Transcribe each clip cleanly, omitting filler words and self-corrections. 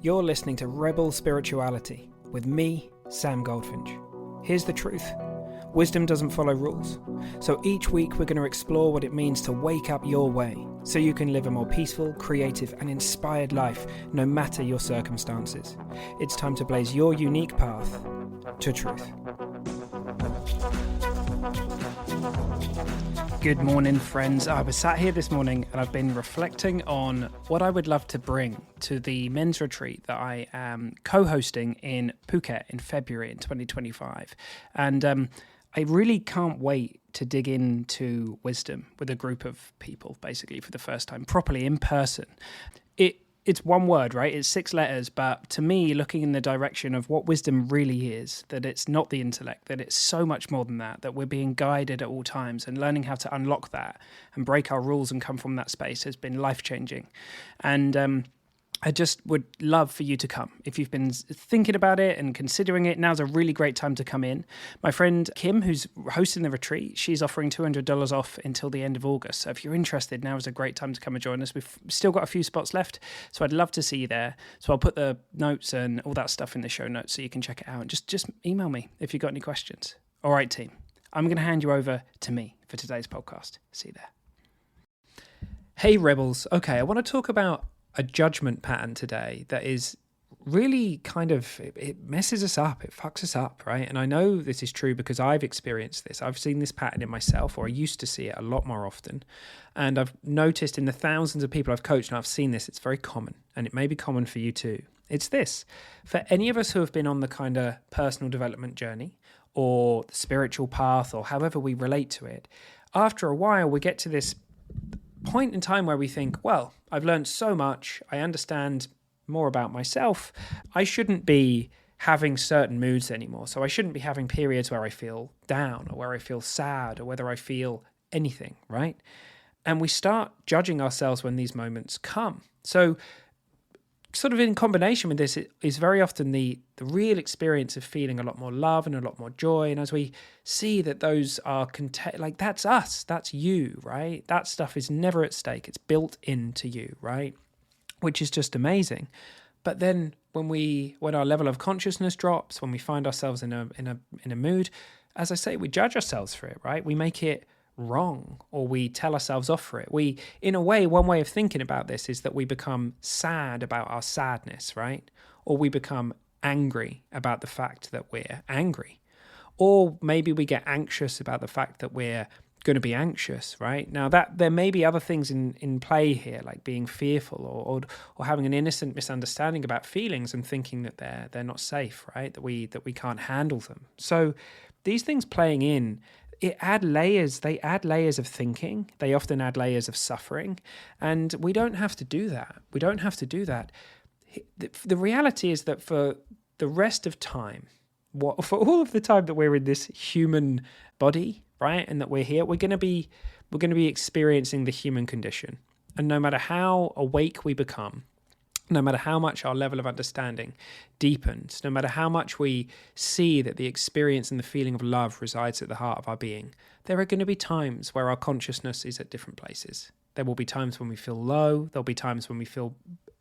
You're listening to Rebel Spirituality with me, Sam Goldfinch. Here's the truth. Wisdom doesn't follow rules. So each week we're going to explore what it means to wake up your way so you can live a more peaceful, creative and inspired life no matter your circumstances. It's time to blaze your unique path to truth. Good morning, friends. I was sat here this morning and I've been reflecting on what I would love to bring to the men's retreat that I am co-hosting in Phuket in February in 2025. And I really can't wait to dig into wisdom with a group of people, basically for the first time, properly in person. It's one word, right? It's 6 letters, but to me, looking in the direction of what wisdom really is, that it's not the intellect, that it's so much more than that, that we're being guided at all times, and learning how to unlock that and break our rules and come from that space has been life-changing. And I just would love for you to come. If you've been thinking about it and considering it, now's a really great time to come in. My friend Kim, who's hosting the retreat, she's offering $200 off until the end of August. So if you're interested, now is a great time to come and join us. We've still got a few spots left, so I'd love to see you there. So I'll put the notes and all that stuff in the show notes so you can check it out. And just email me if you've got any questions. All right, team. I'm going to hand you over to me for today's podcast. See you there. Hey, Rebels. Okay, I want to talk about a judgment pattern today that is really kind of, it messes us up, it fucks us up, right? And I know this is true because I've experienced this. I've seen this pattern in myself, or I used to see it a lot more often. And I've noticed in the thousands of people I've coached and I've seen this, it's very common, and it may be common for you too. It's this: for any of us who have been on the kind of personal development journey or the spiritual path or however we relate to it, after a while we get to this point in time where we think, well, I've learned so much, I understand more about myself, I shouldn't be having certain moods anymore. So I shouldn't be having periods where I feel down or where I feel sad or whether I feel anything, right? And we start judging ourselves when these moments come. So sort of in combination with this, it is very often the real experience of feeling a lot more love and a lot more joy. And as we see that those are, like, that's us, that's you, right? That stuff is never at stake. It's built into you, right? Which is just amazing. But then when our level of consciousness drops, when we find ourselves in a mood, as I say, we judge ourselves for it, right? We make it wrong, or we tell ourselves off for it. We, in a way, one way of thinking about this is that we become sad about our sadness, right? Or we become angry about the fact that we're angry. Or maybe we get anxious about the fact that we're going to be anxious, right? Now that there may be other things in play here, like being fearful or having an innocent misunderstanding about feelings and thinking that they're not safe, right? That we can't handle them. So these things playing in, they add layers of thinking. They often add layers of suffering. And we don't have to do that. We don't have to do that. The reality is that for the rest of time, for all of the time that we're in this human body, right, and that we're here, we're going to be experiencing the human condition. And no matter how awake we become, no matter how much our level of understanding deepens, no matter how much we see that the experience and the feeling of love resides at the heart of our being, there are going to be times where our consciousness is at different places. There will be times when we feel low. There'll be times when we feel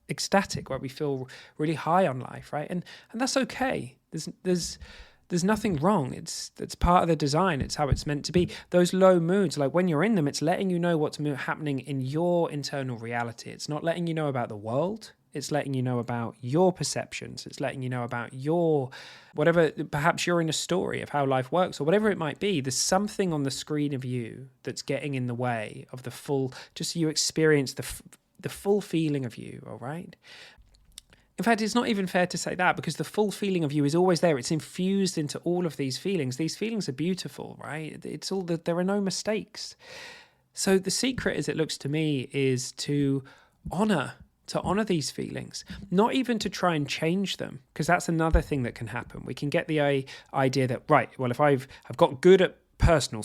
ecstatic, where we feel really high on life, right? And that's okay. There's nothing wrong. It's part of the design. It's how it's meant to be. Those low moods, like when you're in them, it's letting you know what's happening in your internal reality. It's not letting you know about the world. It's letting you know about your perceptions. It's letting you know about your, whatever, perhaps you're in a story of how life works or whatever it might be. There's something on the screen of you that's getting in the way of the full, just so you experience the full feeling of you, all right? In fact, it's not even fair to say that, because the full feeling of you is always there. It's infused into all of these feelings. These feelings are beautiful, right? It's all that there are no mistakes. So the secret, as it looks to me, is to honor these feelings, not even to try and change them, because that's another thing that can happen. We can get the idea that, right, well, if I've got good at personal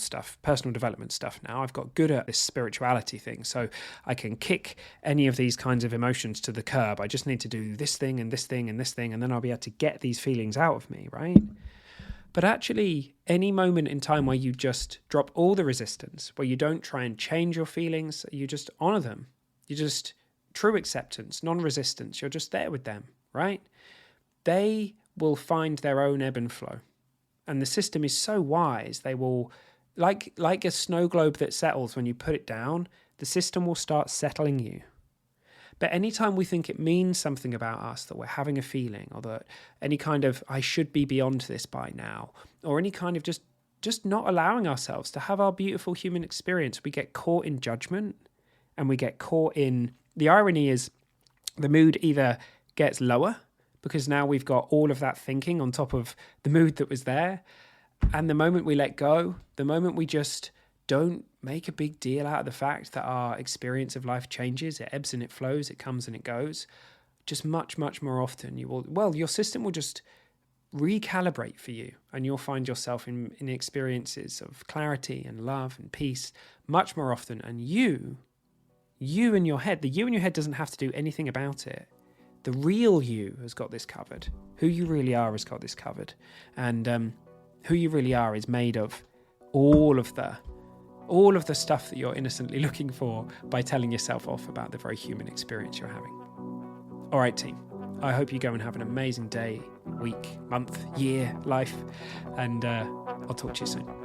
development stuff now, I've got good at this spirituality thing, so I can kick any of these kinds of emotions to the curb. I just need to do this thing and this thing and this thing, and then I'll be able to get these feelings out of me, right? But actually, any moment in time where you just drop all the resistance, where you don't try and change your feelings, you just honor them. You just true acceptance, non-resistance. You're just there with them, right? They will find their own ebb and flow. And the system is so wise, they will, like a snow globe that settles when you put it down, the system will start settling you. But anytime we think it means something about us, that we're having a feeling, or that any kind of, I should be beyond this by now, or any kind of just not allowing ourselves to have our beautiful human experience, we get caught in judgment, and we get caught in, the irony is the mood either gets lower, because now we've got all of that thinking on top of the mood that was there. And the moment we let go, the moment we just don't make a big deal out of the fact that our experience of life changes, it ebbs and it flows, it comes and it goes, just much, much more often your system will just recalibrate for you, and you'll find yourself in experiences of clarity and love and peace much more often. And you in your head, the you in your head doesn't have to do anything about it. The real you has got this covered. Who you really are has got this covered. And who you really are is made of all of the stuff that you're innocently looking for by telling yourself off about the very human experience you're having. All right, team. I hope you go and have an amazing day, week, month, year, life. And I'll talk to you soon.